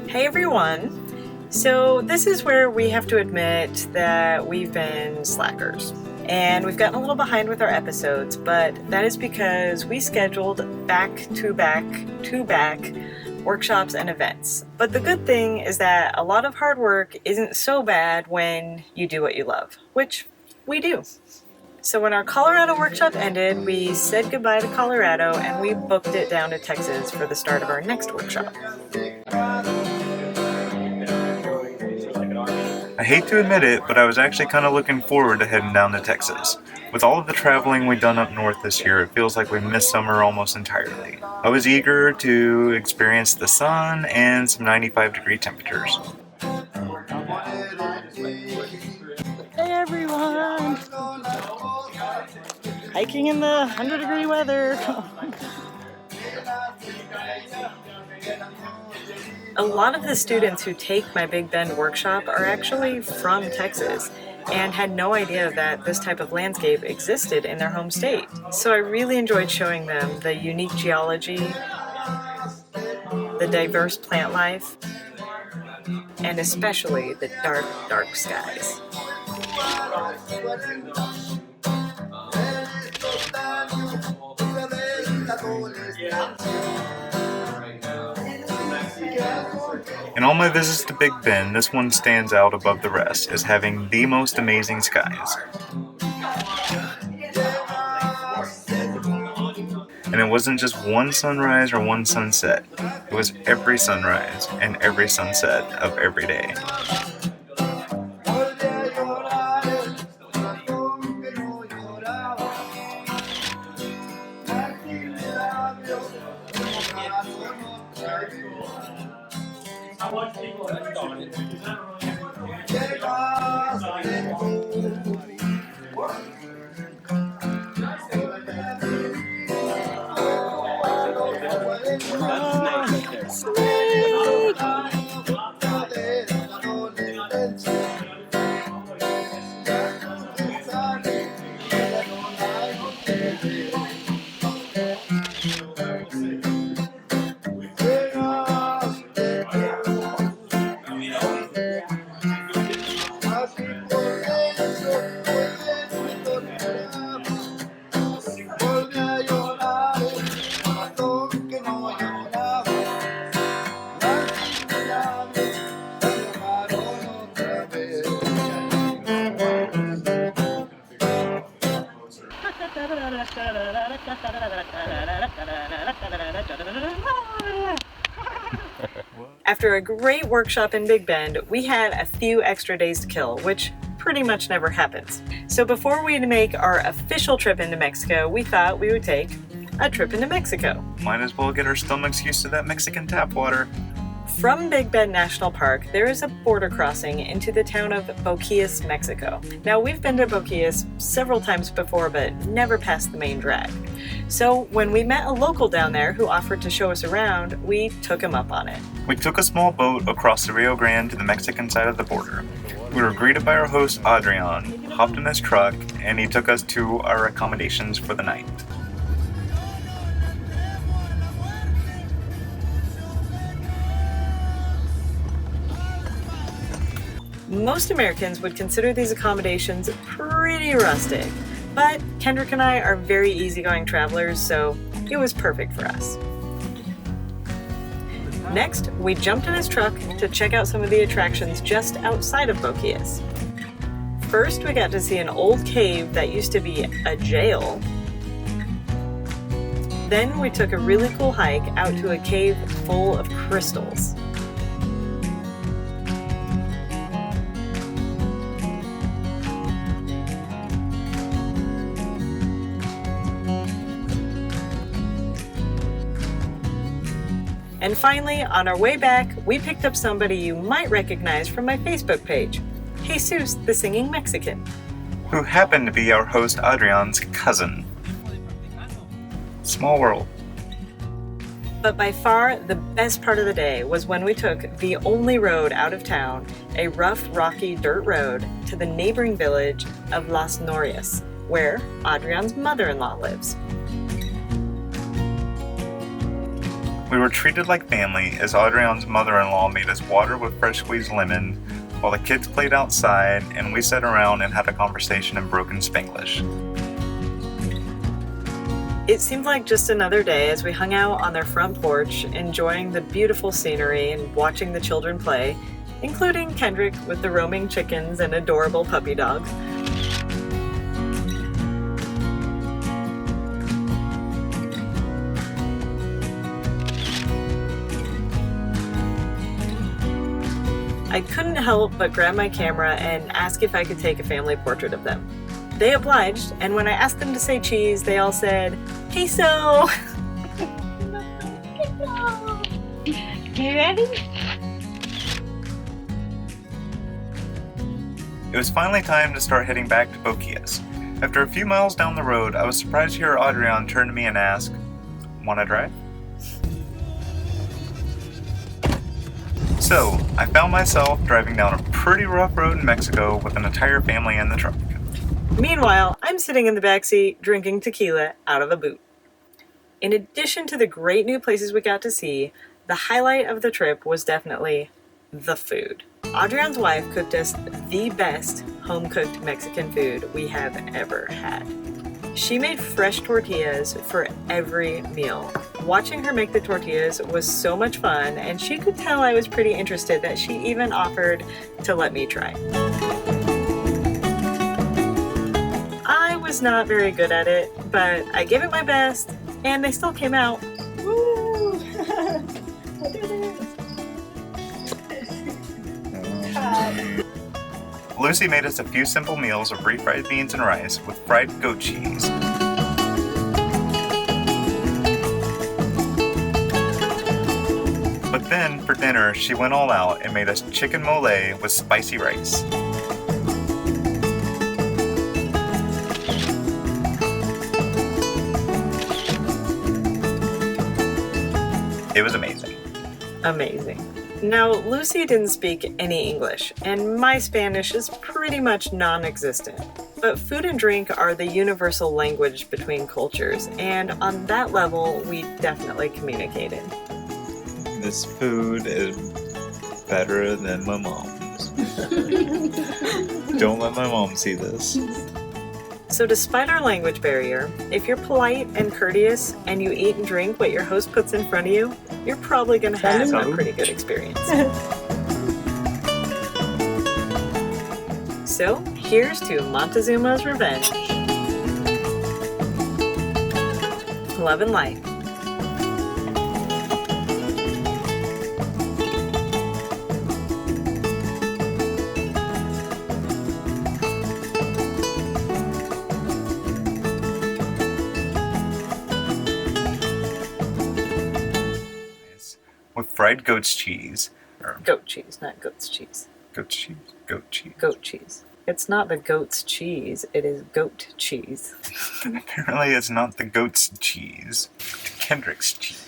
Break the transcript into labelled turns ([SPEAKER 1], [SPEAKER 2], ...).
[SPEAKER 1] Hey everyone! So this is where we have to admit that we've been slackers. And we've gotten a little behind with our episodes, but that is because we scheduled back-to-back workshops and events. But the good thing is that a lot of hard work isn't so bad when you do what you love, which we do. So when our Colorado workshop ended, we said goodbye to Colorado and we booked it down to Texas for the start of our next workshop.
[SPEAKER 2] I hate to admit it, but I was actually kind of looking forward to heading down to Texas. With all of the traveling we've done up north this year, it feels like we missed summer almost entirely. I was eager to experience the sun and some 95-degree temperatures.
[SPEAKER 1] Hey everyone! Hiking in the 100-degree weather! A lot of the students who take my Big Bend workshop are actually from Texas and had no idea that this type of landscape existed in their home state. So I really enjoyed showing them the unique geology, the diverse plant life, and especially the dark, dark skies.
[SPEAKER 2] In all my visits to Big Bend, this one stands out above the rest as having the most amazing skies. And it wasn't just one sunrise or one sunset, it was every sunrise and every sunset of every day.
[SPEAKER 1] After a great workshop in Big Bend, we had a few extra days to kill, which pretty much never happens. So before we make our official trip into Mexico, we thought we would take a trip into Mexico.
[SPEAKER 2] Might as well get our stomachs used to that Mexican tap water.
[SPEAKER 1] From Big Bend National Park, there is a border crossing into the town of Boquillas, Mexico. Now, we've been to Boquillas several times before, but never past the main drag. So when we met a local down there who offered to show us around, we took him up on it.
[SPEAKER 2] We took a small boat across the Rio Grande to the Mexican side of the border. We were greeted by our host, Adrian, hopped in his truck, and he took us to our accommodations for the night.
[SPEAKER 1] Most Americans would consider these accommodations pretty rustic, but Kendrick and I are very easygoing travelers, so it was perfect for us. Next, we jumped in his truck to check out some of the attractions just outside of Boquillas. First, we got to see an old cave that used to be a jail. Then we took a really cool hike out to a cave full of crystals. And finally, on our way back, we picked up somebody you might recognize from my Facebook page, Jesus the Singing Mexican,
[SPEAKER 2] who happened to be our host Adrian's cousin. Small world.
[SPEAKER 1] But by far, the best part of the day was when we took the only road out of town, a rough, rocky dirt road, to the neighboring village of Las Norias, where Adrian's mother-in-law lives.
[SPEAKER 2] We were treated like family as Adrian's mother-in-law made us water with fresh squeezed lemon, while the kids played outside and we sat around and had a conversation in broken Spanglish.
[SPEAKER 1] It seemed like just another day as we hung out on their front porch, enjoying the beautiful scenery and watching the children play, including Kendrick with the roaming chickens and adorable puppy dogs. I couldn't help but grab my camera and ask if I could take a family portrait of them. They obliged, and when I asked them to say cheese, they all said, queso!
[SPEAKER 3] You ready?
[SPEAKER 2] It was finally time to start heading back to Boquillas. After a few miles down the road, I was surprised to hear Adrian turn to me and ask, "Wanna drive?" So, I found myself driving down a pretty rough road in Mexico with an entire family in the truck.
[SPEAKER 1] Meanwhile, I'm sitting in the backseat drinking tequila out of a boot. In addition to the great new places we got to see, the highlight of the trip was definitely the food. Adrian's wife cooked us the best home-cooked Mexican food we have ever had. She made fresh tortillas for every meal. Watching her make the tortillas was so much fun, and she could tell I was pretty interested that she even offered to let me try. I was not very good at it, but I gave it my best, and they still came out.
[SPEAKER 3] Woo! I did it!
[SPEAKER 2] Lucy made us a few simple meals of refried beans and rice with fried goat cheese. But then, for dinner, she went all out and made us chicken mole with spicy rice. It was amazing.
[SPEAKER 1] Amazing. Now, Lucy didn't speak any English, and my Spanish is pretty much non-existent. But food and drink are the universal language between cultures, and on that level, we definitely communicated.
[SPEAKER 4] This food is better than my mom's. Don't let my mom see this.
[SPEAKER 1] So despite our language barrier, if you're polite and courteous and you eat and drink what your host puts in front of you, you're probably going to have a pretty good experience. So here's to Montezuma's Revenge. Love and light.
[SPEAKER 2] With fried goat's cheese.
[SPEAKER 1] Goat cheese, not goat's cheese.
[SPEAKER 2] Goat cheese? Goat cheese.
[SPEAKER 1] Goat cheese. It's not the goat's cheese, it is goat cheese.
[SPEAKER 2] Apparently it's not the goat's cheese. It's Kendrick's cheese.